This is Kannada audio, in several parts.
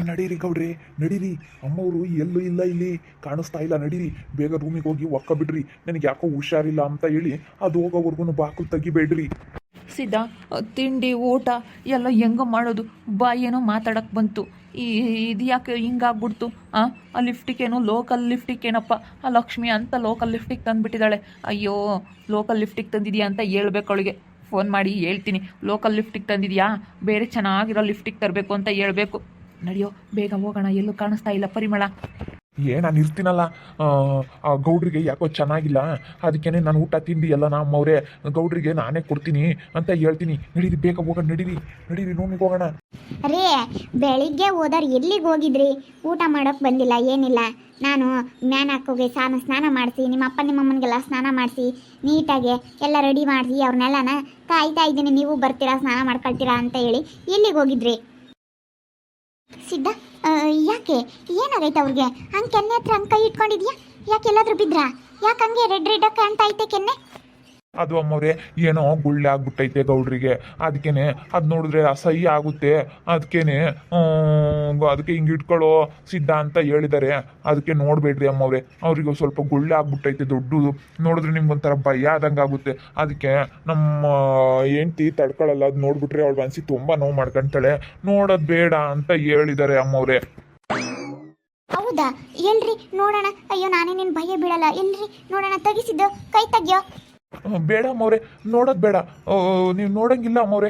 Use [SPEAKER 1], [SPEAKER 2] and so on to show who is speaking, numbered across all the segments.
[SPEAKER 1] ನಡೀರಿ ಗೌಡ್ರಿ ನಡೀರಿ. ಅಮ್ಮವರು ಎಲ್ಲೂ ಇಲ್ಲ, ಇಲ್ಲಿ ಕಾಣಿಸ್ತಾ ಇಲ್ಲ. ನಡೀರಿ ಬೇಗ ರೂಮಿಗೆ ಹೋಗಿ ಒಕ್ಕ ಬಿಡ್ರಿ. ನನಗೆ ಯಾಕೋ ಹುಷಾರಿಲ್ಲ ಅಂತ ಹೇಳಿ ಅದು ಹೋಗೋವರೆಗೂ ಬಾಕಲು ತೆಗಿಬೇಡ್ರಿ.
[SPEAKER 2] ಸಿದ್ಧ, ತಿಂಡಿ ಊಟ ಎಲ್ಲ ಹೆಂಗ ಮಾಡೋದು? ಏನೋ ಮಾತಾಡಕ್ಕೆ ಬಂತು. ಇದು ಯಾಕೆ ಹಿಂಗಾಗ್ಬಿಡ್ತು? ಆ ಲಿಫ್ಟಿಗೇನೋ ಲೋಕಲ್ ಲಿಫ್ಟಿಗೇನಪ್ಪ, ಆ ಲಕ್ಷ್ಮಿ ಅಂತ ಲೋಕಲ್ ಲಿಫ್ಟಿಗೆ ತಂದುಬಿಟ್ಟಿದ್ದಾಳೆ. ಅಯ್ಯೋ, ಲೋಕಲ್ ಲಿಫ್ಟಿಗೆ ತಂದಿದ್ಯಾ ಅಂತ ಹೇಳ್ಬೇಕು ಅವಳಿಗೆ. ಫೋನ್ ಮಾಡಿ ಹೇಳ್ತೀನಿ, ಲೋಕಲ್ ಲಿಫ್ಟಿಗೆ ತಂದಿದ್ಯಾ, ಬೇರೆ ಚೆನ್ನಾಗಿರೋ ಲಿಫ್ಟಿಗೆ ತರಬೇಕು ಅಂತ ಹೇಳ್ಬೇಕು. ನಡೆಯೋ ಬೇಗ ಹೋಗೋಣ, ಎಲ್ಲೂ ಕಾಣಿಸ್ತಾ ಇಲ್ಲ ಪರಿಮಳ.
[SPEAKER 1] ನಾನು ಇರ್ತೀನಲ್ಲ. ಗೌಡ್ರಿಗೆ ಯಾಕೋ ಚೆನ್ನಾಗಿಲ್ಲ, ಅದಕ್ಕೇನೆ ನಾನು ಊಟ ತಿಂಡಿ ಎಲ್ಲ ನಮ್ಮವ್ರೆ ಗೌಡ್ರಿಗೆ ನಾನೇ ಕೊಡ್ತೀನಿ ಅಂತ ಹೇಳ್ತೀನಿ. ನಡೀರಿ ಬೇಗ ಹೋಗೋಣ, ನಡೀರಿ ನಡೀರಿ ರೂಮಿಗೆ ಹೋಗೋಣ.
[SPEAKER 3] ಅರೇ, ಬೆಳಿಗ್ಗೆ ಹೋದವ್ರು ಎಲ್ಲಿಗೆ ಹೋಗಿದ್ರಿ? ಊಟ ಮಾಡೋಕೆ ಬಂದಿಲ್ಲ, ಏನಿಲ್ಲ. ನಾನು ಮ್ಯಾನ್ ಹಾಕೋಗಿ ಸ್ನಾನ ಮಾಡಿಸಿ, ನಿಮ್ಮ ಅಪ್ಪ ನಿಮ್ಮಮ್ಮನಿಗೆಲ್ಲ ಸ್ನಾನ ಮಾಡಿಸಿ ನೀಟಾಗಿ ಎಲ್ಲ ರೆಡಿ ಮಾಡಿಸಿ ಅವ್ರನ್ನೆಲ್ಲನ ಕಾಯ್ತಾ ಇದ್ದೀನಿ. ನೀವು ಬರ್ತೀರಾ, ಸ್ನಾನ ಮಾಡ್ಕೊಳ್ತೀರಾ ಅಂತ ಹೇಳಿ. ಎಲ್ಲಿಗೆ ಹೋಗಿದ್ರಿ? ಸಿದ್ಧ, ಯಾಕೆ ಏನಾಗೈತೆ ಅವ್ರಿಗೆ? ಹಂಗೆ ಕೆನ್ನೆ ಹತ್ರ ಹಂಗೆ ಕೈ ಇಟ್ಕೊಂಡಿದ್ಯಾ? ಯಾಕೆ ಎಲ್ಲಾದ್ರೂ ಬಿದ್ರಾ? ಯಾಕೆ ಹಂಗೆ ರೆಡ್ ಕಾಣ್ತಾ ಐತೆ ಕೆನ್ನೆ?
[SPEAKER 1] ಅದು ಅಮ್ಮವ್ರೆ ಏನೋ ಗುಳ್ಳೆ ಆಗ್ಬಿಟ್ಟೈತೆ ಗೌಡ್ರಿಗೆ, ಅದಕ್ಕೇನೆ ಅದು ನೋಡಿದ್ರೆ ಅಸಹ್ಯ ಆಗುತ್ತೆ. ಅದಕ್ಕೇನೆ ಅದಕ್ಕೆ ಹಿಂಗೆ ಇಟ್ಕೊಳ್ಳೋ ಸಿದ್ಧ ಅಂತ ಹೇಳಿದ್ದಾರೆ. ಅದಕ್ಕೆ ನೋಡಬೇಡ್ರಿ ಅಮ್ಮವ್ರೆ, ಅವ್ರಿಗೆ ಸ್ವಲ್ಪ ಗುಳ್ಳೆ ಆಗ್ಬಿಟ್ಟೈತೆ ದೊಡ್ಡದು. ನೋಡಿದ್ರೆ ನಿಮ್ಗೊಂಥರ ಭಯ ಆದಂಗೆ ಆಗುತ್ತೆ. ಅದಕ್ಕೆ ನಮ್ಮ ಹೆಂಡ್ತಿ ತಡ್ಕೊಳ್ಳಲ್ಲ, ಅದು ನೋಡ್ಬಿಟ್ರೆ ಅವಳ ಮನಸ್ಸಿಗೆ ತುಂಬ ನೋವು ಮಾಡ್ಕೊಳ್ತಾಳೆ. ನೋಡೋದು ಬೇಡ ಅಂತ ಹೇಳಿದ್ದಾರೆ ಅಮ್ಮವ್ರೆ.
[SPEAKER 3] ಹೌದಾ? ಎಲ್ರಿ ನೋಡೋಣ. ಅಯ್ಯೋ, ನಾನೇ ನಿನ್ನ ಭಯ ಬೀಳಲ್ಲ. ಎಲ್ರಿ ನೋಡೋಣ, ತೆಗಿಸಿದ್ದು ಕೈ ತೆಗಿಯೋ.
[SPEAKER 1] ಬೇಡ ಅಮ್ಮವ್ರೆ, ನೋಡೋದು ಬೇಡ. ನೀವು ನೋಡಂಗಿಲ್ಲ ಅಮ್ಮವ್ರೆ.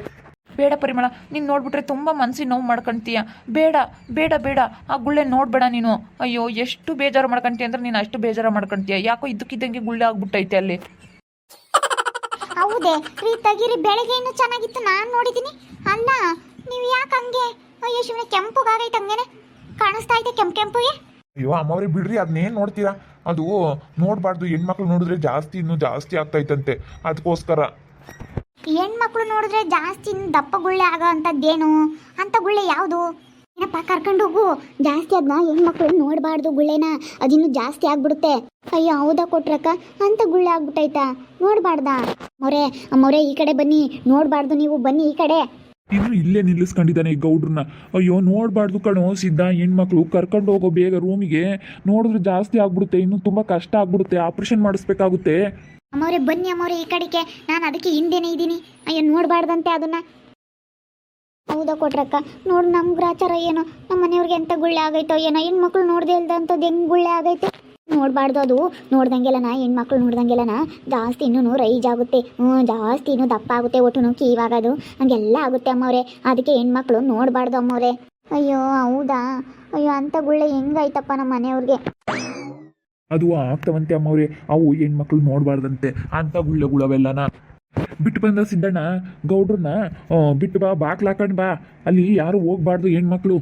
[SPEAKER 2] ಬೇಡ ಪರಿಮಳ, ನೀನು ನೋಡ್ಬಿಟ್ರೆ ತುಂಬ ಮನಸ್ಸಿಗೆ ನೋವು ಮಾಡ್ಕೊಳ್ತೀಯ. ಬೇಡ ಬೇಡ ಬೇಡ, ಆ ಗುಳ್ಳೆ ನೋಡಬೇಡ ನೀನು. ಅಯ್ಯೋ, ಎಷ್ಟು ಬೇಜಾರು ಮಾಡ್ಕೊಳ್ತೀಯ ಅಂದ್ರೆ ನೀನು ಅಷ್ಟು ಬೇಜಾರು ಮಾಡ್ಕೊಳ್ತೀಯ. ಯಾಕೋ ಇದ್ದಕ್ಕಿದ್ದಂಗೆ ಗುಳ್ಳೆ ಆಗ್ಬಿಟ್ಟೈತೆ ಅಲ್ಲಿ.
[SPEAKER 3] ಹೌದೇ ರೀ, ತೆಗೀರಿ. ಬೆಳಗ್ಗೆ ಇನ್ನೂ ಚೆನ್ನಾಗಿತ್ತು, ನಾನು ನೋಡಿದ್ದೀನಿ. ಅಲ್ಲ, ನೀವು ಯಾಕೆ ಹಂಗೆ? ಅಯ್ಯೋ ಶಿವನೇ, ಕೆಂಪುಗಾಗೈತೆ, ಹಂಗೇನೆ ಕಾಣಿಸ್ತಾ ಐತೆ ಕೆಂಪಿಗೆ.
[SPEAKER 1] ಅಯ್ಯೋ ಅಮ್ಮವ್ರೆ ಬಿಡ್ರಿ, ಅದನ್ನೇನು ನೋಡ್ತೀರಾ? ಅದು ನೋಡಬಾರ್ದು. ಹೆಣ್ಮಕ್ಳು ನೋಡಿದ್ರೆ ಇನ್ನೂ ಜಾಸ್ತಿ ಆಗ್ತೈತಂತೆ, ಅದಕ್ಕೋಸ್ಕರ.
[SPEAKER 3] ಹೆಣ್ಮಕ್ಳು ನೋಡಿದ್ರೆ ಜಾಸ್ತಿ ದಪ್ಪ ಗುಳ್ಳೆ ಆಗೋ ಅಂಥದ್ದೇನು? ಅಂಥ ಗುಳ್ಳೆ ಯಾವುದು? ಏನಪ್ಪ, ಕರ್ಕೊಂಡು ಹೋಗು. ಜಾಸ್ತಿ ಅದನ್ನ ಹೆಣ್ಮಕ್ಳು ನೋಡಬಾರ್ದು ಗುಳ್ಳೆನ, ಅದಿನ್ನೂ ಜಾಸ್ತಿ ಆಗ್ಬಿಡುತ್ತೆ. ಅಯ್ಯೋ ಹೌದಾ ಕೊಟ್ರಕ್ಕ, ಅಂತ ಗುಳ್ಳೆ ಆಗ್ಬಿಟ್ಟೈತಾ? ನೋಡಬಾರ್ದಾ? ಅಮ್ಮವ್ರೆ ಈ ಕಡೆ ಬನ್ನಿ. ನೋಡಬಾರ್ದು, ನೀವು ಬನ್ನಿ ಈ ಕಡೆ.
[SPEAKER 1] ಇನ್ನು ಇಲ್ಲೇ ನಿಲ್ಲಿಸ್ಕೊಂಡಿದ್ದಾನೆ ಈ ಗೌಡ್ರನ್ನ. ಅಯ್ಯೋ ನೋಡಬಾರ್ದು ಕಣೋ ಸಿದ್ಧ, ಹೆಣ್ಮಕ್ಳು ಕರ್ಕೊಂಡು ಹೋಗೋ ಬೇಗ ರೂಮಿಗೆ. ನೋಡಿದ್ರೆ ಜಾಸ್ತಿ ಆಗ್ಬಿಡುತ್ತೆ, ಇನ್ನು ತುಂಬ ಕಷ್ಟ ಆಗ್ಬಿಡುತ್ತೆ, ಆಪ್ರೇಷನ್ ಮಾಡಿಸ್ಬೇಕಾಗುತ್ತೆ.
[SPEAKER 3] ಅಮ್ಮವ್ರೆ ಬನ್ನಿ ಅಮ್ಮವ್ರೆ ಈ ಕಡೆಗೆ, ನಾನು ಅದಕ್ಕೆ ಹಿಂದೆನೇ ಇದ್ದೀನಿ. ಅಯ್ಯೋ ನೋಡಬಾರ್ದಂತೆ ಅದನ್ನ. ಹೌದಾ ಕೊಟ್ರಕ್ಕ? ನೋಡು, ನಮ್ಮ ಗ್ರಾಚಾರ ಏನೋ, ನಮ್ಮ ಮನೆಯವ್ರಿಗೆ ಎಂತ ಗುಳ್ಳೆ ಆಗೈತೋ ಏನೋ. ಹೆಣ್ಮಕ್ಳು ನೋಡ್ದೆ ಇಲ್ದಂಥದ್ದು ಹೆಂಗೆ ಗುಳ್ಳೆ ಆಗೈತೆ? ನೋಡಬಾರ್ದು, ಅದು ನೋಡ್ದಂಗೆಲ್ಲನ, ಹೆಣ್ಮಕ್ಳು ನೋಡ್ದಂಗೆಲ್ಲನ ಜಾಸ್ತಿ ಇನ್ನೂ ರೈಜ್ ಆಗುತ್ತೆ. ಜಾಸ್ತಿ ಇನ್ನೂ ದಪ್ಪ ಆಗುತ್ತೆ, ಒಟ್ಟು ಕೀವಾಗೋದು ಹಂಗೆಲ್ಲ ಆಗುತ್ತೆ ಅಮ್ಮವ್ರೆ. ಅದಕ್ಕೆ ಹೆಣ್ಮಕ್ಳು ನೋಡಬಾರ್ದು ಅಮ್ಮವ್ರೆ. ಅಯ್ಯೋ ಹೌದಾ? ಅಯ್ಯೋ ಅಂಥ ಗುಳ್ಳೆ ಹೆಂಗಾಯ್ತಪ್ಪ ನಮ್ಮ ಮನೆಯವ್ರಿಗೆ?
[SPEAKER 1] ಅದು ಆಗ್ತವಂತೆ ಅಮ್ಮವ್ರೆ, ಅವು ಹೆಣ್ಮಕ್ಳು ನೋಡಬಾರ್ದಂತೆ ಅಂಥ ಗುಳ್ಳೆಗಳವೆಲ್ಲನ. ಬಿಟ್ಟು ಬಂದ ಸಿದ್ದಣ್ಣ ಗೌಡ್ರನ್ನ, ಬಿಟ್ಟು ಬಾ, ಬಾಕ್ಲು ಹಾಕೊಂಡು ಬಾ. ಅಲ್ಲಿ ಯಾರು ಹೋಗ್ಬಾರ್ದು ಹೆಣ್ಮಕ್ಳು.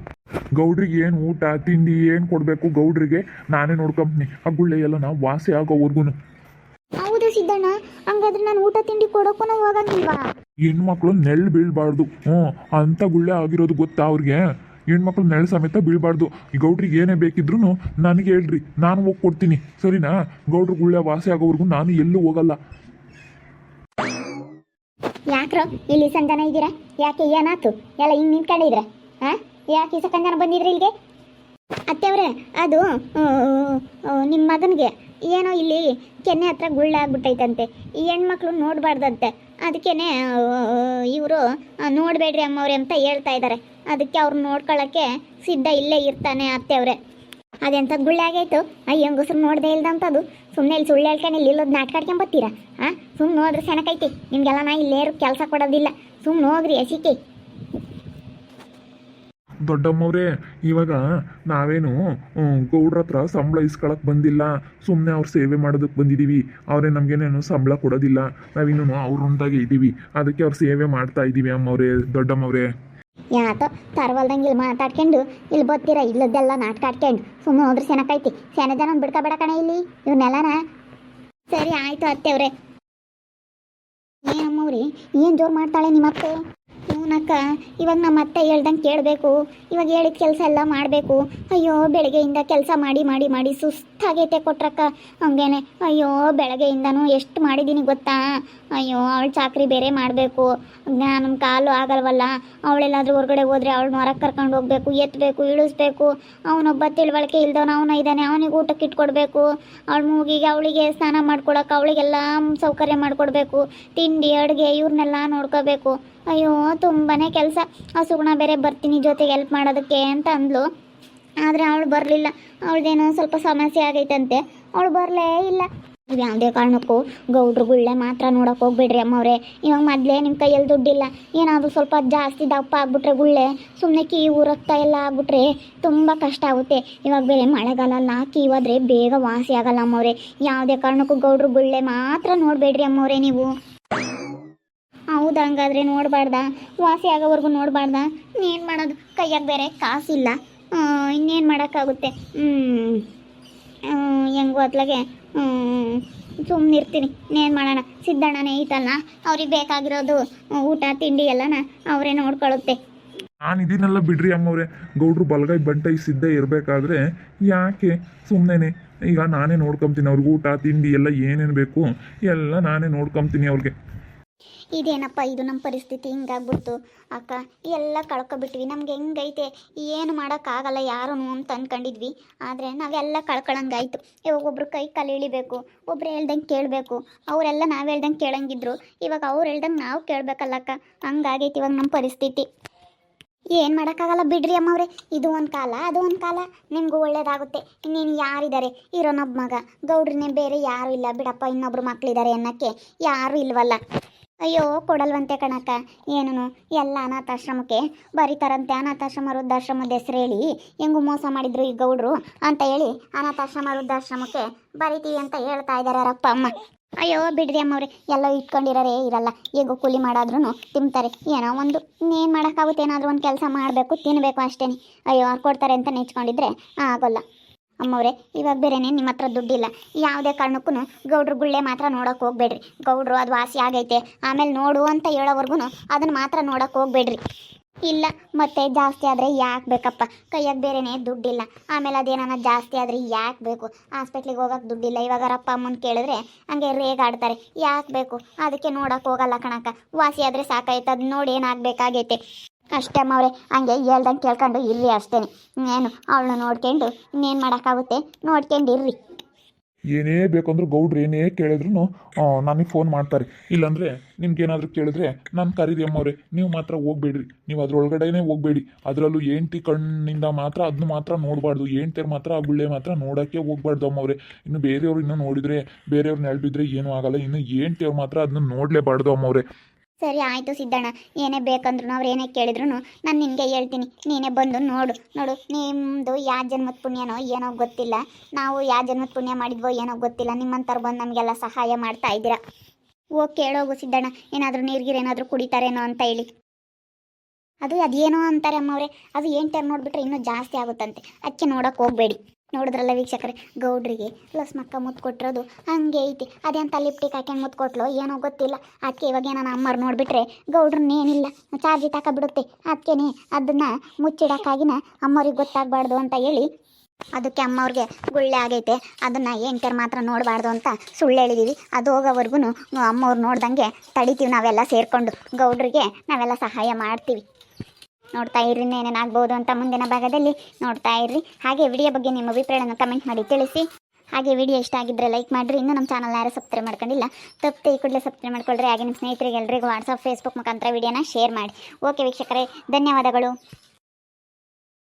[SPEAKER 1] ಗೌಡ್ರಿಗೆ ಏನು ಊಟ ತಿಂಡಿ ಏನು ಕೊಡಬೇಕು ಗೌಡ್ರಿಗೆ ನಾನೇ ನೋಡ್ಕೊಂತೀನಿ. ಆ ಗುಳ್ಳೆ ಎಲ್ಲ ನಾವು ವಾಸಿ ಆಗೋವರೆಗೂ.
[SPEAKER 3] ಹೌದು ಸಿದ್ದಣ್ಣ, ಹಂಗಾದ್ರೆ ನಾನು ಊಟ ತಿಂಡಿ ಕೊಡೋಕ್ಕೂ ಹೋಗಂಗಿಲ್ವಾ?
[SPEAKER 1] ಹೆಣ್ಮಕ್ಳು ನೆಳ್ಳು ಬೀಳ್ಬಾರ್ದು. ಅಂಥ ಗುಳ್ಳೆ ಆಗಿರೋದು ಗೊತ್ತಾ ಅವ್ರಿಗೆ? ಹೆಣ್ಮಕ್ಳು ನೆಳ್ಳು ಸಮೇತ ಬೀಳ್ಬಾರ್ದು. ಈ ಗೌಡ್ರಿಗೆ ಏನೇ ಬೇಕಿದ್ರು ನನಗೆ ಹೇಳ್ರಿ, ನಾನು ಹೋಗಿ ಕೊಡ್ತೀನಿ, ಸರಿನಾ? ಗೌಡ್ರು ಗುಳ್ಳೆ ವಾಸಿ ಆಗೋವರೆಗೂ ನಾನು ಎಲ್ಲೂ ಹೋಗಲ್ಲ.
[SPEAKER 3] ಯಾಕ್ರೋ ಇಲ್ಲಿ ಸಂಜಾನ ಇದ್ದೀರಾ? ಯಾಕೆ ಏನಾಯ್ತು? ಎಲ್ಲ ಹಿಂಗೆ ನಿಂತ್ಕೊಂಡಿದ್ರೆ ಯಾಕೆ ಈ ಸಂಜಾನ ಬಂದಿದ್ರಿ ಇಲ್ಲಿಗೆ? ಅತ್ತೆವ್ರೆ, ಅದು ನಿಮ್ಮ ಮಗನಿಗೆ ಏನೋ ಇಲ್ಲಿ ಕೆನ್ನೆ ಹತ್ರ ಗುಳ್ಳೆ ಆಗ್ಬಿಟ್ಟೈತಂತೆ. ಈ ಹೆಣ್ಮಕ್ಳು ನೋಡಬಾರ್ದಂತೆ. ಅದಕ್ಕೇನೆ ಇವರು ನೋಡಬೇಡ್ರಿ ಅಮ್ಮವ್ರೆ ಅಂತ ಹೇಳ್ತಾ ಇದ್ದಾರೆ. ಅದಕ್ಕೆ ಅವ್ರು ನೋಡ್ಕೊಳ್ಳೋಕ್ಕೆ ಸಿದ್ಧ ಇಲ್ಲೇ ಇರ್ತಾನೆ ಅತ್ತೆವ್ರೆ. ಅದೆಂಥದ್ದು ಗುಳ್ಳೆ ಆಗೈತು? ಹೆಂಗಸ್ರು ನೋಡದೆ ಇಲ್ದಂಥದ್ದು. ಸುಮ್ಮನೆ ಇಲ್ಲಿ ಸುಳ್ಳು ಹೇಳ್ಕೊಂಡು ಇಲ್ಲಿ ಇಲ್ಲೋದು ನಾಟ್ಕಾಡ್ಕೊಂಬತ್ತೀರಾ? ಸುಮ್ಮನೆ ನೋಡ್ರಿ ಸೆನಕೈತಿ ನಿಮಗೆಲ್ಲ. ನಾ ಇಲ್ಲೇರು ಕೆಲಸ ಕೊಡೋದಿಲ್ಲ, ಸುಮ್ಮನೆ ಹೋಗ್ರಿ ಹಸಿಕೆ.
[SPEAKER 1] ದೊಡ್ಡಮ್ಮವ್ರೆ, ಇವಾಗ ನಾವೇನು ಗೌಡ್ರ ಹತ್ರ ಸಂಬಳ ಇಸ್ಕೊಳಕ್ಕೆ ಬಂದಿಲ್ಲ, ಸುಮ್ಮನೆ ಅವ್ರ ಸೇವೆ ಮಾಡೋದಕ್ಕೆ ಬಂದಿದ್ದೀವಿ. ಅವರೇ ನಮಗೇನೇನು ಸಂಬಳ ಕೊಡೋದಿಲ್ಲ, ನಾವಿನ್ನೂ ಅವ್ರ ಹೊಂದಾಗೆ ಇದ್ದೀವಿ. ಅದಕ್ಕೆ ಅವ್ರ ಸೇವೆ ಮಾಡ್ತಾ ಇದ್ದೀವಿ ಅಮ್ಮವ್ರೆ, ದೊಡ್ಡಮ್ಮವ್ರೆ.
[SPEAKER 3] ಯಾತೋ ತರವಲ್ದಂಗೆ ಇಲ್ಲಿ ಮಾತಾಡ್ಕೊಂಡು ಇಲ್ಲಿ ಬರ್ತೀರಾ? ಇಲ್ಲದ್ದೆಲ್ಲ ನಾಟ್ಕಾಡ್ಕೊಂಡು ಸುಮ್ಮನೆ ಹೋದ್ರೆ ಸೆನಕೈತಿ. ಸೆನ ಜನ ಬಿಡ್ಕೊಬೇಡ ಕಣ ಇಲ್ಲಿ ಇವನ್ನೆಲ್ಲನ. ಸರಿ ಆಯಿತು ಅತ್ತೆವ್ರೆ. ಏನಮ್ಮವ್ರಿ ಏನು ಜೋರು ಮಾಡ್ತಾಳೆ ನಿಮ್ಮತ್ತೆ? ಹ್ಞೂನಕ್ಕ, ಅಕ್ಕ ಇವಾಗ ನಮ್ಮ ಅತ್ತೆ ಹೇಳ್ದಂಗೆ ಕೇಳಬೇಕು, ಇವಾಗ ಹೇಳಿದ ಕೆಲಸ ಎಲ್ಲ ಮಾಡಬೇಕು. ಅಯ್ಯೋ ಬೆಳಗ್ಗೆಯಿಂದ ಕೆಲಸ ಮಾಡಿ ಮಾಡಿ ಮಾಡಿ ಸುಸ್ತಾಗೈತೆ ಕೊಟ್ರಕ್ಕ. ಹಂಗೇನೆ ಅಯ್ಯೋ ಬೆಳಗ್ಗೆಯಿಂದನೂ ಎಷ್ಟು ಮಾಡಿದ್ದೀನಿ ಗೊತ್ತಾ. ಅಯ್ಯೋ ಅವಳು ಚಾಕ್ರಿ ಬೇರೆ ಮಾಡಬೇಕು, ನಮ್ಮ ಕಾಲು ಆಗಲ್ವಲ್ಲ. ಅವಳೆಲ್ಲಾದ್ರೂ ಹೊರಗಡೆ ಹೋದರೆ ಅವಳನ್ನ ಹೊರಗೆ ಕರ್ಕೊಂಡು ಹೋಗಬೇಕು, ಎತ್ತಬೇಕು, ಇಳಿಸ್ಬೇಕು. ಅವನೊಬ್ಬ ತಿಳುವಳಿಕೆ ಇಲ್ದವನು ಅವನು ಇದ್ದಾನೆ, ಅವನಿಗೆ ಊಟಕ್ಕೆ ಇಟ್ಕೊಡ್ಬೇಕು. ಅವಳ ಮೂಗಿಗೆ ಅವಳಿಗೆ ಸ್ನಾನ ಮಾಡ್ಕೊಡಕ್ಕೆ ಅವಳಿಗೆಲ್ಲ ಸೌಕರ್ಯ ಮಾಡಿಕೊಡ್ಬೇಕು. ತಿಂಡಿ ಅಡುಗೆ ಇವ್ರನ್ನೆಲ್ಲ ನೋಡ್ಕೋಬೇಕು. ಅಯ್ಯೋ ತುಂಬಾ ಕೆಲಸ. ಆ ಸುಗುಣ ಬೇರೆ ಬರ್ತೀನಿ ಜೊತೆಗೆ ಹೆಲ್ಪ್ ಮಾಡೋದಕ್ಕೆ ಅಂತ ಅಂದ್ಲು. ಆದರೆ ಅವಳು ಬರಲಿಲ್ಲ. ಅವಳದೇನೋ ಸ್ವಲ್ಪ ಸಮಸ್ಯೆ ಆಗೈತಂತೆ, ಅವಳು ಬರಲೇ ಇಲ್ಲ. ನೀವು ಯಾವುದೇ ಕಾರಣಕ್ಕೂ ಗೌಡ್ರು ಗುಳ್ಳೆ ಮಾತ್ರ ನೋಡೋಕೆ ಹೋಗ್ಬೇಡ್ರಿ ಅಮ್ಮವ್ರೆ. ಇವಾಗ ಮೊದಲೇ ನಿಮ್ಮ ಕೈಯಲ್ಲಿ ದುಡ್ಡಿಲ್ಲ, ಏನಾದರೂ ಸ್ವಲ್ಪ ಜಾಸ್ತಿ ದಪ್ಪ ಆಗ್ಬಿಟ್ರೆ ಗುಳ್ಳೆ ಸುಮ್ಮನೆ ಕೀವು ರಕ್ತ ಎಲ್ಲ ಆಗ್ಬಿಟ್ರೆ ತುಂಬ ಕಷ್ಟ ಆಗುತ್ತೆ. ಇವಾಗ ಬೇರೆ ಮಳೆಗಾಲ ಅಲ್ಲ, ಕೀವಾದ್ರೆ ಬೇಗ ವಾಸಿ ಆಗಲ್ಲ ಅಮ್ಮವ್ರೆ. ಯಾವುದೇ ಕಾರಣಕ್ಕೂ ಗೌಡ್ರು ಗುಳ್ಳೆ ಮಾತ್ರ ನೋಡಬೇಡ್ರಿ ಅಮ್ಮವ್ರೆ ನೀವು. ಹೌದಾ, ಹಂಗಾದ್ರೆ ನೋಡಬಾರ್ದಾ? ವಾಸಿ ಆಗೋವರೆಗೂ ನೋಡಬಾರ್ದಾ? ಇನ್ನೇನು ಮಾಡೋದು, ಕೈಯಾಗ ಬೇರೆ ಕಾಸಿಲ್ಲ, ಇನ್ನೇನು ಮಾಡೋಕ್ಕಾಗುತ್ತೆ. ಹೆಂಗೋ ಅತ್ಲಾಗೆ ಸುಮ್ಮನೆ ಇರ್ತೀನಿ. ಇನ್ನೇನು ಮಾಡೋಣ, ಸಿದ್ದಣ್ಣನೇ ಐತಲ್ಲ, ಅವ್ರಿಗೆ ಬೇಕಾಗಿರೋದು ಊಟ ತಿಂಡಿ ಎಲ್ಲನ ಅವರೇ ನೋಡ್ಕೊಳ್ಳುತ್ತೆ.
[SPEAKER 1] ನಾನು ಇದನ್ನೆಲ್ಲ ಬಿಡ್ರಿ ಅಮ್ಮವ್ರೆ. ಗೌಡ್ರು ಬಲಗೈ ಬಂಟೈ ಸಿದ್ಧ ಇರಬೇಕಾದ್ರೆ ಯಾಕೆ ಸುಮ್ಮನೆ ಈಗ ನಾನೇ ನೋಡ್ಕೊಂತೀನಿ ಅವ್ರಿಗೆ ಊಟ ತಿಂಡಿ ಎಲ್ಲ ಏನೇನು ಬೇಕು ಎಲ್ಲ ನಾನೇ ನೋಡ್ಕೊಂತೀನಿ ಅವ್ರಿಗೆ.
[SPEAKER 3] ಇದೇನಪ್ಪ ಇದು ನಮ್ಮ ಪರಿಸ್ಥಿತಿ ಹಿಂಗಾಗ್ಬಿಡ್ತು ಅಕ್ಕ. ಎಲ್ಲ ಕಳ್ಕೊಬಿಟ್ವಿ. ನಮ್ಗೆ ಹೆಂಗೈತೆ ಏನು ಮಾಡೋಕ್ಕಾಗಲ್ಲ ಯಾರೂ ಅಂತ ಅಂದ್ಕೊಂಡಿದ್ವಿ. ಆದರೆ ನಾವೆಲ್ಲ ಕಳ್ಕೊಳ್ಳಂಗಾಯ್ತು. ಇವಾಗ ಒಬ್ರು ಕೈ ಕಾಲು ಇಳಿಬೇಕು, ಒಬ್ರು ಹೇಳ್ದಂಗೆ ಕೇಳಬೇಕು. ಅವರೆಲ್ಲ ನಾವು ಹೇಳ್ದಂಗೆ ಕೇಳಂಗಿದ್ರು, ಇವಾಗ ಅವ್ರು ಹೇಳ್ದಂಗೆ ನಾವು ಕೇಳಬೇಕಲ್ಲಕ್ಕ. ಹಂಗಾಗೈತಿ ಇವಾಗ ನಮ್ಮ ಪರಿಸ್ಥಿತಿ. ಏನು ಮಾಡೋಕ್ಕಾಗಲ್ಲ ಬಿಡ್ರಿ ಅಮ್ಮವ್ರೆ. ಇದು ಒಂದು ಕಾಲ, ಅದು ಒಂದು ಕಾಲ. ನಿಮಗೂ ಒಳ್ಳೇದಾಗುತ್ತೆ. ಇನ್ನೇನು ಯಾರಿದ್ದಾರೆ? ಇರೋನೊಬ್ಬ ಮಗ, ಗೌಡ್ರನ್ನೇ ಬೇರೆ ಯಾರೂ ಇಲ್ಲ ಬಿಡಪ್ಪ. ಇನ್ನೊಬ್ರು ಮಕ್ಕಳಿದ್ದಾರೆ ಅನ್ನೋಕ್ಕೆ ಯಾರೂ ಇಲ್ವಲ್ಲ. ಅಯ್ಯೋ ಕೊಡಲ್ವಂತೆ ಕಣಕ್ಕ. ಏನೂ ಎಲ್ಲ ಅನಾಥಾಶ್ರಮಕ್ಕೆ ಬರೀತಾರಂತೆ. ಅನಾಥಾಶ್ರಮ ವೃದ್ಧಾಶ್ರಮದ ಹೆಸರು ಹೇಳಿ ಹೆಂಗೂ ಮೋಸ ಮಾಡಿದ್ರು ಈ ಗೌಡ್ರು ಅಂತ ಹೇಳಿ ಅನಾಥಾಶ್ರಮ ವೃದ್ಧಾಶ್ರಮಕ್ಕೆ ಬರಿತೀವಿ ಅಂತ ಹೇಳ್ತಾ ಇದ್ದಾರೆ ಅವರಪ್ಪ ಅಮ್ಮ. ಅಯ್ಯೋ ಬಿಡ್ರಿ ಅಮ್ಮವ್ರೆ, ಎಲ್ಲ ಇಟ್ಕೊಂಡಿರೋರೇ ಇರಲ್ಲ. ಹೇಗೋ ಕೂಲಿ ಮಾಡಾದ್ರೂ ತಿಂತಾರೆ. ಏನೋ ಒಂದು ಇನ್ನೇನು ಮಾಡೋಕ್ಕಾಗುತ್ತೆ, ಏನಾದರೂ ಒಂದು ಕೆಲಸ ಮಾಡಬೇಕು, ತಿನ್ನಬೇಕು ಅಷ್ಟೇ. ಅಯ್ಯೋ ಅವ್ರು ಕೊಡ್ತಾರೆ ಅಂತ ನೆಚ್ಕೊಂಡಿದ್ರೆ ಆಗೋಲ್ಲ ಅಮ್ಮವ್ರೆ. ಇವಾಗ ಬೇರೆನೇ ನಿಮ್ಮ ಹತ್ರ ದುಡ್ಡಿಲ್ಲ. ಯಾವುದೇ ಕಾರಣಕ್ಕೂ ಗೌಡ್ರು ಗುಳ್ಳೆ ಮಾತ್ರ ನೋಡೋಕೆ ಹೋಗ್ಬೇಡ್ರಿ. ಗೌಡ್ರು ಅದು ವಾಸಿ ಆಗೈತೆ ಆಮೇಲೆ ನೋಡು ಅಂತ ಹೇಳೋವರೆಗೂ ಅದನ್ನು ಮಾತ್ರ ನೋಡೋಕೆ ಹೋಗ್ಬೇಡ್ರಿ. ಇಲ್ಲ ಮತ್ತೆ ಜಾಸ್ತಿ ಆದರೆ ಯಾಕೆ ಬೇಕಪ್ಪ? ಕೈಯಾಗ ಬೇರೆನೇ ದುಡ್ಡಿಲ್ಲ, ಆಮೇಲೆ ಅದೇನಾನ ಜಾಸ್ತಿ ಆದರೆ ಯಾಕೆ ಬೇಕು? ಹಾಸ್ಪಿಟ್ಲಿಗೆ ಹೋಗೋಕೆ ದುಡ್ಡಿಲ್ಲ. ಇವಾಗ ಅವರಪ್ಪ ಅಮ್ಮನ ಕೇಳಿದ್ರೆ ಹಂಗೆ ರೇಗಾಡ್ತಾರೆ. ಯಾಕೆ ಬೇಕು? ಅದಕ್ಕೆ ನೋಡೋಕೆ ಹೋಗಲ್ಲ ಕಣಕ್ಕ. ವಾಸಿ ಆದರೆ ಸಾಕಾಯ್ತು, ಅದು ನೋಡಿ ಏನಾಗಬೇಕಾಗೈತೆ ಅಷ್ಟೇ ಅಮ್ಮವ್ರೆ. ಹಂಗೆ ಹೇಳ್ದಂಗೆ ಕೇಳ್ಕೊಂಡು ಇರ್ರಿ ಅಷ್ಟೇ. ಏನು ಅವಳನ್ನ ನೋಡ್ಕೊಂಡು ಇನ್ನೇನು ಮಾಡೋಕ್ಕಾಗುತ್ತೆ, ನೋಡ್ಕೊಂಡು ಇರ್ರಿ.
[SPEAKER 1] ಏನೇ ಬೇಕಂದ್ರೂ ಗೌಡ್ರು ಏನೇ ಕೇಳಿದ್ರು ನನಗೆ ಫೋನ್ ಮಾಡ್ತಾರೆ. ಇಲ್ಲಾಂದರೆ ನಿಮ್ಗೇನಾದರೂ ಕೇಳಿದ್ರೆ ನಾನು ಕರೀರಿ ಅಮ್ಮವ್ರೆ. ನೀವು ಮಾತ್ರ ಹೋಗ್ಬೇಡ್ರಿ, ನೀವು ಅದ್ರೊಳಗಡೆನೇ ಹೋಗ್ಬೇಡಿ. ಅದರಲ್ಲೂ ಹೆಂಡ್ತಿ ಕಣ್ಣಿಂದ ಮಾತ್ರ ಅದನ್ನ ಮಾತ್ರ ನೋಡಬಾರ್ದು. ಹೆಂಡ್ತಿಯರು ಮಾತ್ರ ಆ ಗುಳ್ಳೆ ಮಾತ್ರ ನೋಡೋಕ್ಕೆ ಹೋಗ್ಬಾರ್ದು ಅಮ್ಮವ್ರೆ. ಇನ್ನು ಬೇರೆಯವ್ರು ಇನ್ನೂ ನೋಡಿದರೆ ಬೇರೆಯವ್ರನ್ನ ಎಳ್ಬಿದ್ರೆ ಏನೂ ಆಗಲ್ಲ. ಇನ್ನು ಹೆಂಡ್ತಿಯವ್ರು ಮಾತ್ರ ಅದನ್ನ ನೋಡಲೇಬಾರ್ದು ಅಮ್ಮವ್ರೆ.
[SPEAKER 3] ಸರಿ ಆಯಿತು ಸಿದ್ದಣ್ಣ, ಏನೇ ಬೇಕಂದ್ರೂ ಅವ್ರು ಏನೇ ಕೇಳಿದ್ರು ನಾನು ನಿನಗೆ ಹೇಳ್ತೀನಿ. ನೀನೇ ಬಂದು ನೋಡು. ನಿಮ್ಮದು ಯಾವ ಜನ್ಮದ ಪುಣ್ಯನೋ ಏನೋ ಗೊತ್ತಿಲ್ಲ, ನಾವು ಯಾವ ಜನ್ಮದ ಪುಣ್ಯ ಮಾಡಿದ್ವೋ ಏನೋ ಗೊತ್ತಿಲ್ಲ. ನಿಮ್ಮಂಥವ್ರು ಬಂದು ನಮಗೆಲ್ಲ ಸಹಾಯ ಮಾಡ್ತಾ ಇದ್ದೀರಾ. ಹೋಗಿ ಕೇಳೋಗು ಸಿದ್ದಣ್ಣ, ಏನಾದರೂ ನೀರಿಗೇನಾದರೂ ಕುಡಿತಾರೇನೋ ಅಂತ ಹೇಳಿ. ಅದೇನೋ ಅಂತಾರೆ ಅಮ್ಮವ್ರೆ, ಅದು ಏನು ಟೈಮ್ ನೋಡಿಬಿಟ್ರೆ ಇನ್ನೂ ಜಾಸ್ತಿ ಆಗುತ್ತಂತೆ. ಅದಕ್ಕೆ ನೋಡೋಕೆ ಹೋಗಬೇಡಿ. ನೋಡಿದ್ರಲ್ಲ ವೀಕ್ಷಕರೇ, ಗೌಡ್ರಿಗೆ ಲಸ್ಮಕ್ಕ ಮುತ್ತು ಕೊಟ್ಟಿರೋದು ಹಂಗೆ ಐತಿ. ಅದೇಂತ ಲಿಪ್ಟಿಕ್ ಹಾಕ್ಯಂಗೆ ಮುತ್ತು ಕೊಟ್ಲು ಏನೋ ಗೊತ್ತಿಲ್ಲ. ಅದಕ್ಕೆ ಇವಾಗ ನಾನು ಅಮ್ಮರು ನೋಡಿಬಿಟ್ರೆ ಗೌಡ್ರನ್ನೇನಿಲ್ಲ ಚಾರ್ಜಿ ತಗೊಬಿಡುತ್ತೆ. ಅದಕ್ಕೇನೆ ಅದನ್ನು ಮುಚ್ಚಿಡೋಕ್ಕಾಗಿನ ಅಮ್ಮವ್ರಿಗೆ ಗೊತ್ತಾಗಬಾರ್ದು ಅಂತ ಹೇಳಿ ಅದಕ್ಕೆ ಅಮ್ಮವ್ರಿಗೆ ಗುಳ್ಳೆ ಆಗೈತೆ, ಅದನ್ನು ಹೆಂಡ್ತಿಯರು ಮಾತ್ರ ನೋಡಬಾರ್ದು ಅಂತ ಸುಳ್ಳು ಹೇಳಿದ್ದೀವಿ. ಅದು ಹೋಗೋವರೆಗೂ ಅಮ್ಮವ್ರು ನೋಡ್ದಂಗೆ ತಡಿತೀವಿ ನಾವೆಲ್ಲ ಸೇರಿಕೊಂಡು. ಗೌಡ್ರಿಗೆ ನಾವೆಲ್ಲ ಸಹಾಯ ಮಾಡ್ತೀವಿ. ನೋಡ್ತಾ ಇರ್ರಿ ಏನೇನಾಗ್ಬೋದು ಅಂತ ಮುಂದಿನ ಭಾಗದಲ್ಲಿ ನೋಡ್ತಾ ಇರ್ರಿ. ಹಾಗೆ ವಿಡಿಯೋ ಬಗ್ಗೆ ನಿಮ್ಮ ಅಭಿಪ್ರಾಯನ ಕಮೆಂಟ್ ಮಾಡಿ ತಿಳಿಸಿ. ಹಾಗೆ ವಿಡಿಯೋ ಇಷ್ಟ ಆಗಿದ್ದರೆ ಲೈಕ್ ಮಾಡಿರಿ. ಇನ್ನೂ ನಮ್ಮ ಚಾನಲ್ ಯಾರು ಸಬ್ಸ್ಕ್ರೈಬ್ ಮಾಡ್ಕೊಂಡಿಲ್ಲ ತಪ್ಪದೆ ಈ ಕೂಡಲೇ ಸಬ್ಸ್ಕ್ರೈಬ್ ಮಾಡ್ಕೊಳ್ರಿ. ಹಾಗೆ ನಿಮ್ಮ ಸ್ನೇಹಿತರಿಗೆ ಎಲ್ರಿಗೂ ವಾಟ್ಸಪ್ ಫೇಸ್ಬುಕ್ ಮುಖಾಂತರ ವಿಡಿಯೋನ ಶೇರ್ ಮಾಡಿ. ಓಕೆ ವೀಕ್ಷಕರೇ, ಧನ್ಯವಾದಗಳು.